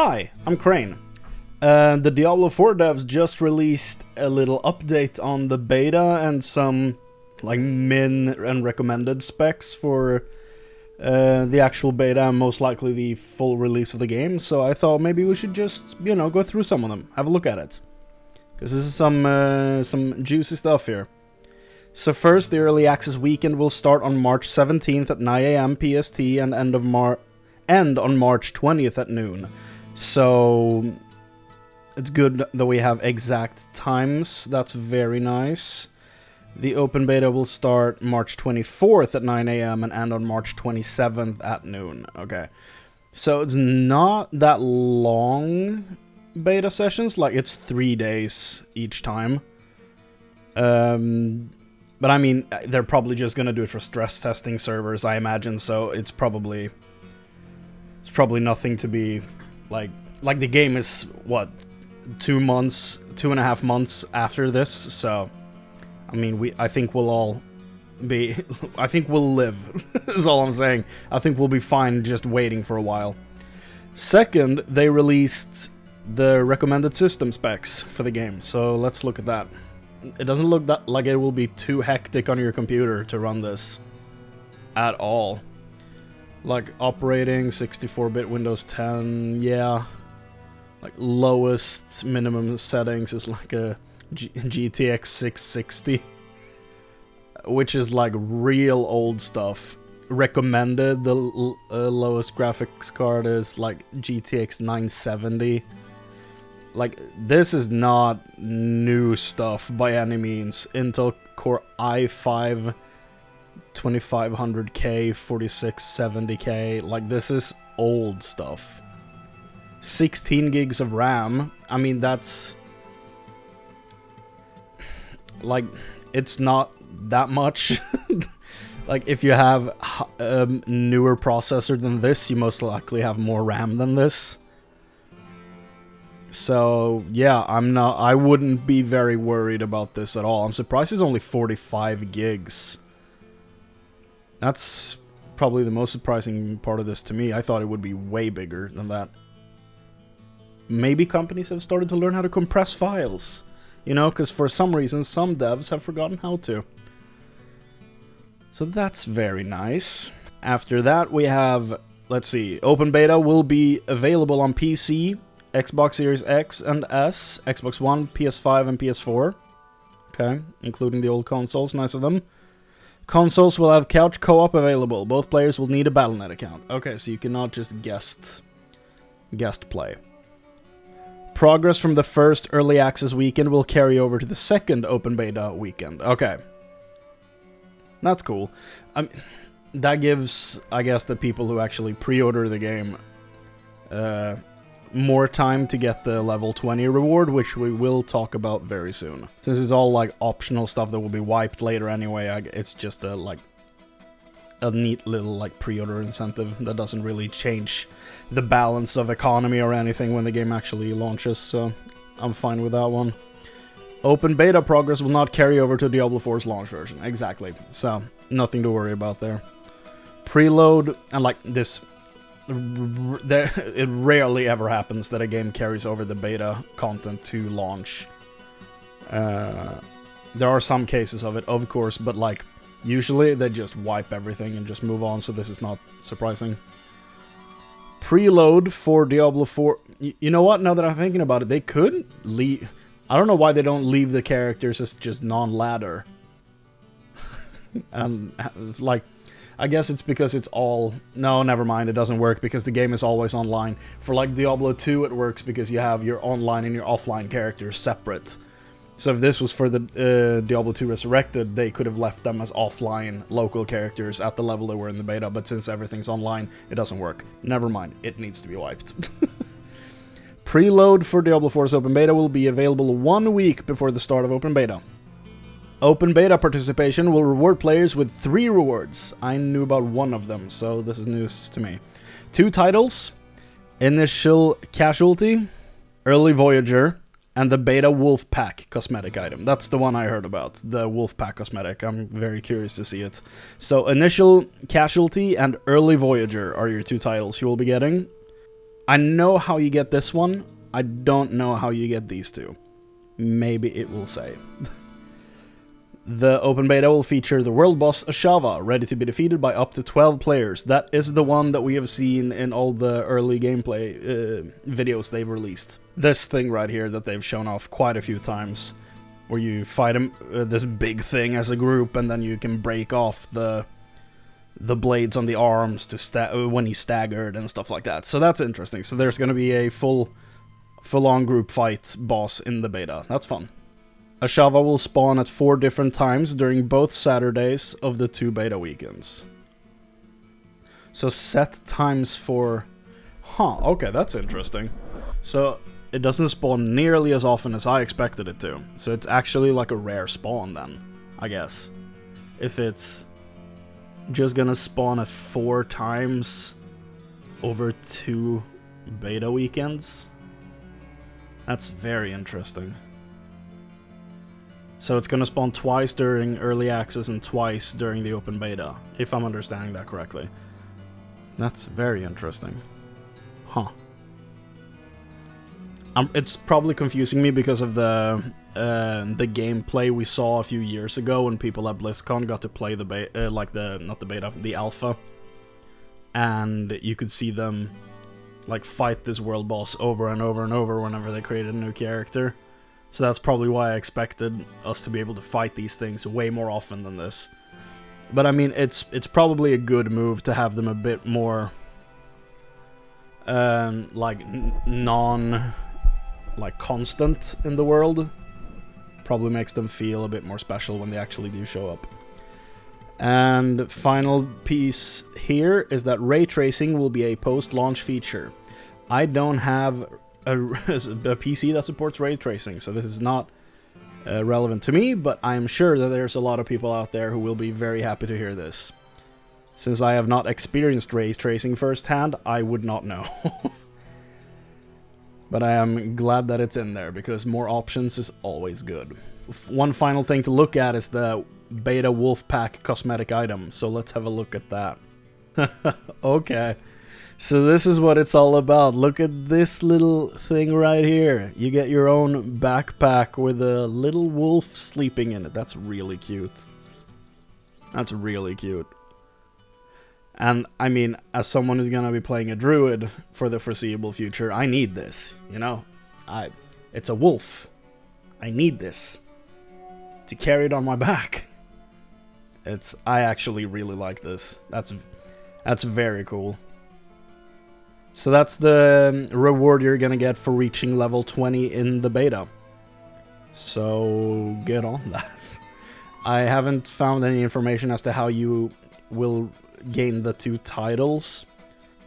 Hi, I'm Chrane. The Diablo 4 devs just released a little update on the beta and some like min and recommended specs for the actual beta and most likely the full release of the game. So I thought maybe we should just, you know, go through some of them, have a look at it. Because this is some juicy stuff here. So first, the Early Access weekend will start on March 17th at 9 AM PST and end on March 20th at noon. So it's good that we have exact times. That's very nice. The open beta will start March 24th at 9 AM and end on March 27th at noon. Okay. So it's not that long beta sessions, like it's 3 days each time. But I mean, they're probably just gonna do it for stress testing servers, I imagine, so it's probably nothing to be like the game is what, 2.5 months after this, so I mean, I think we'll all be I think we'll live is all I'm saying. I think we'll be fine just waiting for a while. Second, they released the recommended system specs for the game, so let's look at that. It doesn't look that like it will be too hectic on your computer to run this at all. Like operating 64-bit Windows 10, yeah. Like lowest minimum settings is like a GTX 660, which is like real old stuff. Recommended, the lowest graphics card is like GTX 970. Like, this is not new stuff by any means. Intel Core i5 2500K, 4670K, like this is old stuff. 16 gigs of RAM, I mean that's... like, it's not that much. Like, if you have a newer processor than this, you most likely have more RAM than this. So, yeah, I wouldn't be very worried about this at all. I'm surprised it's only 45 gigs. That's probably the most surprising part of this to me. I thought it would be way bigger than that. Maybe companies have started to learn how to compress files. You know, because for some reason, some devs have forgotten how to. So that's very nice. After that, we have, let's see, open beta will be available on PC, Xbox Series X and S, Xbox One, PS5, and PS4. Okay, including the old consoles, nice of them. Consoles will have couch co-op available. Both players will need a Battle.net account. Okay, so you cannot just guest play. Progress from the first Early Access weekend will carry over to the second open beta weekend. Okay. That's cool. That gives, I guess, the people who actually pre-order the game more time to get the level 20 reward, which we will talk about very soon. Since it's all like optional stuff that will be wiped later anyway, it's just a neat little like pre-order incentive that doesn't really change the balance of economy or anything when the game actually launches, so I'm fine with that one. Open beta progress will not carry over to Diablo 4's launch version. Exactly. So, nothing to worry about there. Preload, and like this, it rarely ever happens that a game carries over the beta content to launch. There are some cases of it, of course, but like, usually they just wipe everything and just move on, so this is not surprising. Preload for Diablo 4... You know what, now that I'm thinking about it, they could leave... I don't know why they don't leave the characters as just non-ladder. And, like, I guess it's because it's all... No, never mind, it doesn't work because the game is always online. For, like, Diablo 2, it works because you have your online and your offline characters separate. So if this was for the Diablo 2 Resurrected, they could have left them as offline local characters at the level they were in the beta, but since everything's online, it doesn't work. Never mind, it needs to be wiped. Preload for Diablo 4's open beta will be available 1 week before the start of open beta. Open beta participation will reward players with 3 rewards. I knew about one of them, so this is news to me. 2 titles, Initial Casualty, Early Voyager, and the Beta Wolfpack cosmetic item. That's the one I heard about, the Wolfpack cosmetic. I'm very curious to see it. So, Initial Casualty and Early Voyager are your 2 titles you will be getting. I know how you get this one. I don't know how you get these two. Maybe it will say. The open beta will feature the world boss Ashava, ready to be defeated by up to 12 players. That is the one that we have seen in all the early gameplay videos they've released. This thing right here that they've shown off quite a few times, where you fight him, this big thing as a group, and then you can break off the blades on the arms to when he's staggered and stuff like that. So that's interesting. So there's going to be a full-on group fight boss in the beta. That's fun. Ashava will spawn at 4 different times during both Saturdays of the 2 beta weekends. So set times for... Huh, okay, that's interesting. So it doesn't spawn nearly as often as I expected it to. So it's actually like a rare spawn then, I guess. If it's just gonna spawn at 4 times over 2 beta weekends. That's very interesting. So it's gonna spawn twice during early access and twice during the open beta, if I'm understanding that correctly. That's very interesting. Huh. It's probably confusing me because of the gameplay we saw a few years ago when people at BlizzCon got to play the alpha, and you could see them like fight this world boss over and over and over whenever they created a new character. So that's probably why I expected us to be able to fight these things way more often than this. But I mean, it's probably a good move to have them a bit more constant in the world. Probably makes them feel a bit more special when they actually do show up. And final piece here is that Raytracing will be a post-launch feature. I don't have a PC that supports Raytracing, so this is not relevant to me, but I'm sure that there's a lot of people out there who will be very happy to hear this. Since I have not experienced Raytracing firsthand, I would not know. But I am glad that it's in there, because more options is always good. One final thing to look at is the Beta Wolfpack cosmetic item, so let's have a look at that. Okay, so this is what it's all about. Look at this little thing right here. You get your own backpack with a little wolf sleeping in it. That's really cute. That's really cute. And, I mean, as someone who's gonna be playing a druid for the foreseeable future, I need this, you know? It's a wolf. I need this to carry it on my back. I actually really like this. That's very cool. So that's the reward you're gonna get for reaching level 20 in the beta. So, get on that. I haven't found any information as to how you will gain the 2 titles,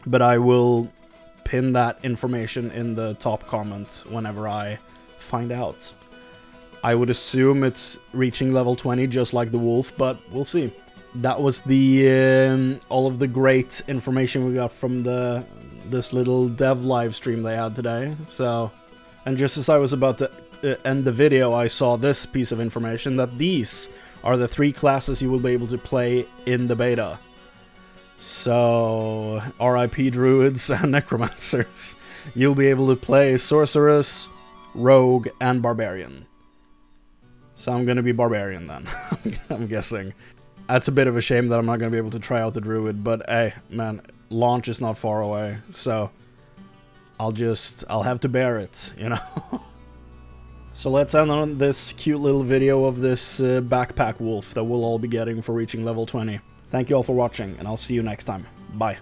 but I will pin that information in the top comment whenever I find out. I would assume it's reaching level 20 just like the wolf, but we'll see. That was the all of the great information we got from this little dev live stream they had today. So, and just as I was about to end the video, I saw this piece of information that these are the 3 classes you will be able to play in the beta. So, RIP Druids and Necromancers. You'll be able to play Sorceress, Rogue, and Barbarian. So I'm gonna be Barbarian then, I'm guessing. That's a bit of a shame that I'm not gonna be able to try out the Druid, but hey, man, launch is not far away, so I'll have to bear it, you know? So let's end on this cute little video of this backpack wolf that we'll all be getting for reaching level 20. Thank you all for watching, and I'll see you next time. Bye.